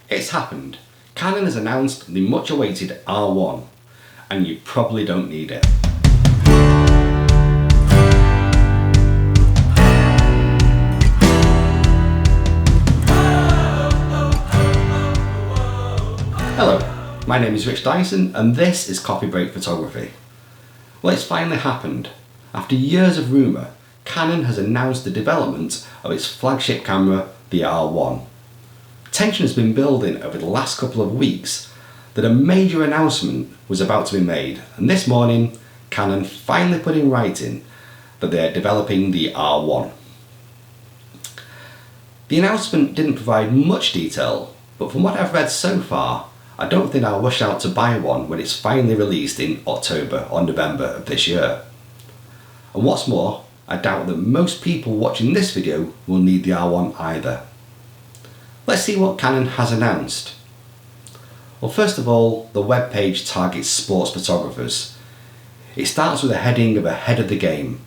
It's happened. Canon has announced the much awaited R1, and you probably don't need it. Hello, my name is Rich Dyson and this is Coffee Break Photography. Well, it's finally happened. After years of rumour, Canon has announced the development of its flagship camera, the R1. Tension has been building over the last couple of weeks that a major announcement was about to be made, and this morning Canon finally put in writing that they are developing the R1. The announcement didn't provide much detail, but from what I've read so far, I don't think I'll rush out to buy one when it's finally released in October or November of this year. And what's more, I doubt that most people watching this video will need the R1 either. Let's see what Canon has announced. Well, first of all, the webpage targets sports photographers. It starts with a heading of ahead of the game.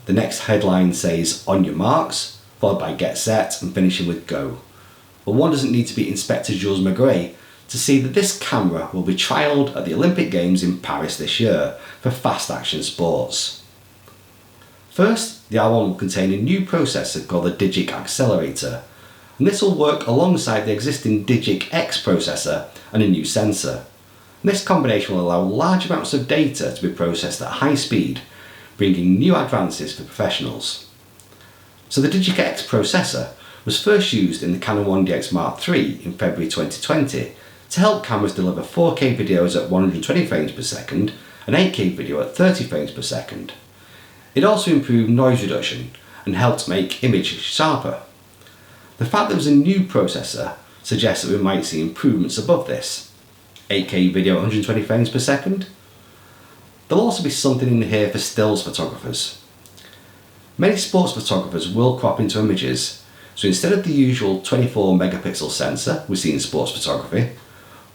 The next headline says on your marks, followed by get set and finishing with go. But one doesn't need to be Inspector Jules Maigret to see that this camera will be trialled at the Olympic Games in Paris this year for fast action sports. First, the R1 will contain a new processor called the Digic Accelerator, and this will work alongside the existing Digic X processor and a new sensor. And this combination will allow large amounts of data to be processed at high speed, bringing new advances for professionals. So the Digic X processor was first used in the Canon 1DX Mark III in February 2020 to help cameras deliver 4K videos at 120 frames per second and 8K video at 30 frames per second. It also improved noise reduction and helped make images sharper. The fact there was a new processor suggests that we might see improvements above this. 8K video at 120 frames per second. There'll also be something in here for stills photographers. Many sports photographers will crop into images, so instead of the usual 24 megapixel sensor we see in sports photography,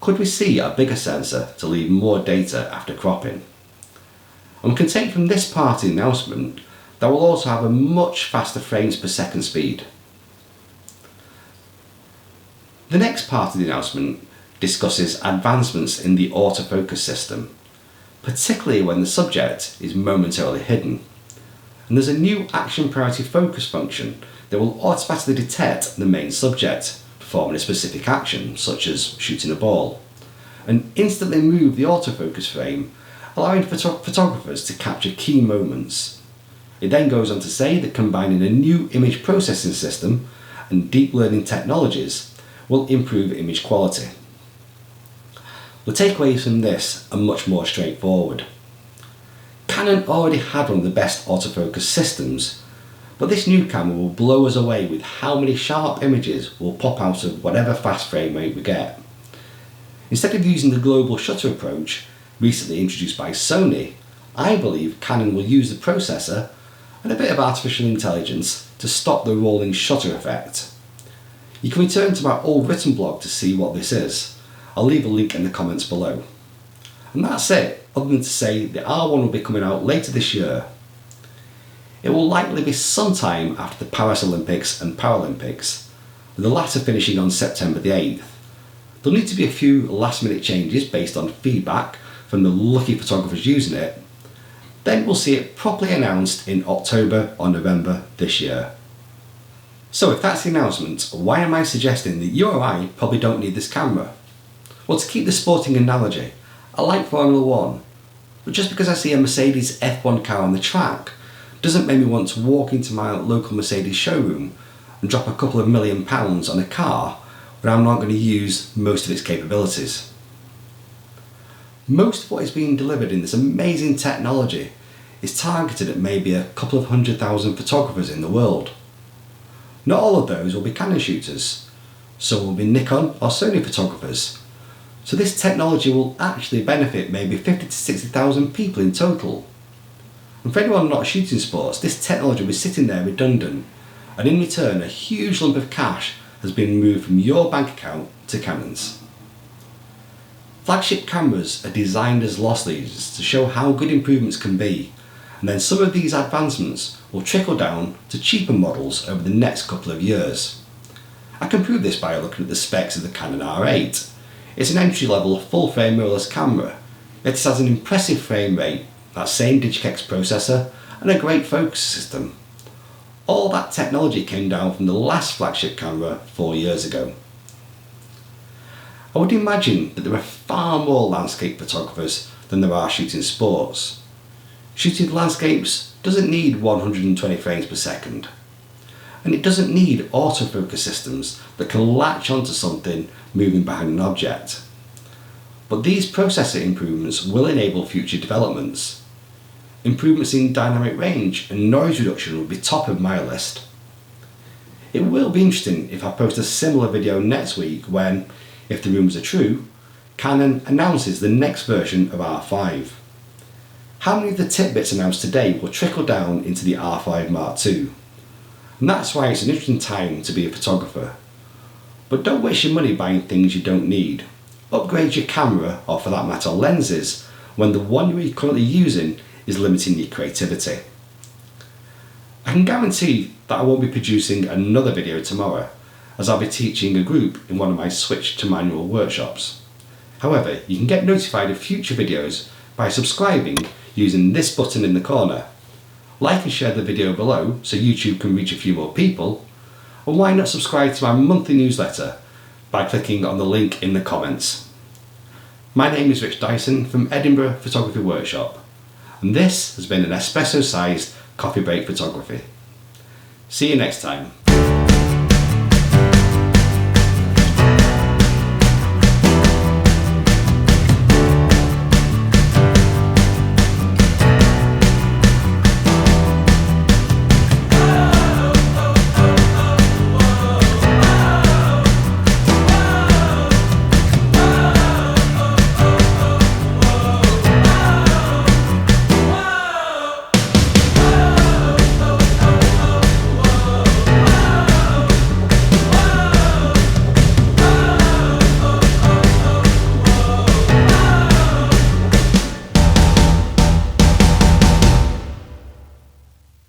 could we see a bigger sensor to leave more data after cropping? And we can take from this part of the announcement that we'll also have a much faster frames per second speed. The next part of the announcement discusses advancements in the autofocus system, particularly when the subject is momentarily hidden. And there's a new action priority focus function that will automatically detect the main subject performing a specific action, such as shooting a ball, and instantly move the autofocus frame, allowing photographers to capture key moments. It then goes on to say that combining a new image processing system and deep learning technologies will improve image quality. The takeaways from this are much more straightforward. Canon already had one of the best autofocus systems, but this new camera will blow us away with how many sharp images will pop out of whatever fast frame rate we get. Instead of using the global shutter approach recently introduced by Sony, I believe Canon will use the processor and a bit of artificial intelligence to stop the rolling shutter effect. You can return to my old written blog to see what this is. I'll leave a link in the comments below. And that's it, other than to say the R1 will be coming out later this year. It will likely be sometime after the Paris Olympics and Paralympics, with the latter finishing on September the 8th. There'll need to be a few last minute changes based on feedback from the lucky photographers using it. Then we'll see it properly announced in October or November this year. So if that's the announcement, why am I suggesting that you or I probably don't need this camera? Well, to keep the sporting analogy, I like Formula 1, but just because I see a Mercedes F1 car on the track doesn't make me want to walk into my local Mercedes showroom and drop a couple of £1 million on a car when I'm not going to use most of its capabilities. Most of what is being delivered in this amazing technology is targeted at maybe a couple of 100,000 photographers in the world. Not all of those will be Canon shooters, some will be Nikon or Sony photographers. So this technology will actually benefit maybe 50 to 60,000 people in total. And for anyone not shooting sports, this technology will be sitting there redundant, and in return a huge lump of cash has been moved from your bank account to Canon's. Flagship cameras are designed as loss leaders to show how good improvements can be, and then some of these advancements will trickle down to cheaper models over the next couple of years. I can prove this by looking at the specs of the Canon R8. It's an entry-level full-frame mirrorless camera. It has an impressive frame rate, that same Digic-X processor, and a great focus system. All that technology came down from the last flagship camera 4 years ago. I would imagine that there are far more landscape photographers than there are shooting sports. Shooting landscapes doesn't need 120 frames per second. And it doesn't need autofocus systems that can latch onto something moving behind an object. But these processor improvements will enable future developments. Improvements in dynamic range and noise reduction will be top of my list. It will be interesting if I post a similar video next week when, if the rumours are true, Canon announces the next version of R5. How many of the tidbits announced today will trickle down into the R5 Mark II? And that's why it's an interesting time to be a photographer. But don't waste your money buying things you don't need. Upgrade your camera, or for that matter lenses, when the one you're currently using is limiting your creativity. I can guarantee that I won't be producing another video tomorrow, as I'll be teaching a group in one of my switch to manual workshops. However, you can get notified of future videos by subscribing using this button in the corner. Like and share the video below so YouTube can reach a few more people, and why not subscribe to my monthly newsletter by clicking on the link in the comments. My name is Rich Dyson from Edinburgh Photography Workshop, and this has been an espresso-sized coffee break photography. See you next time.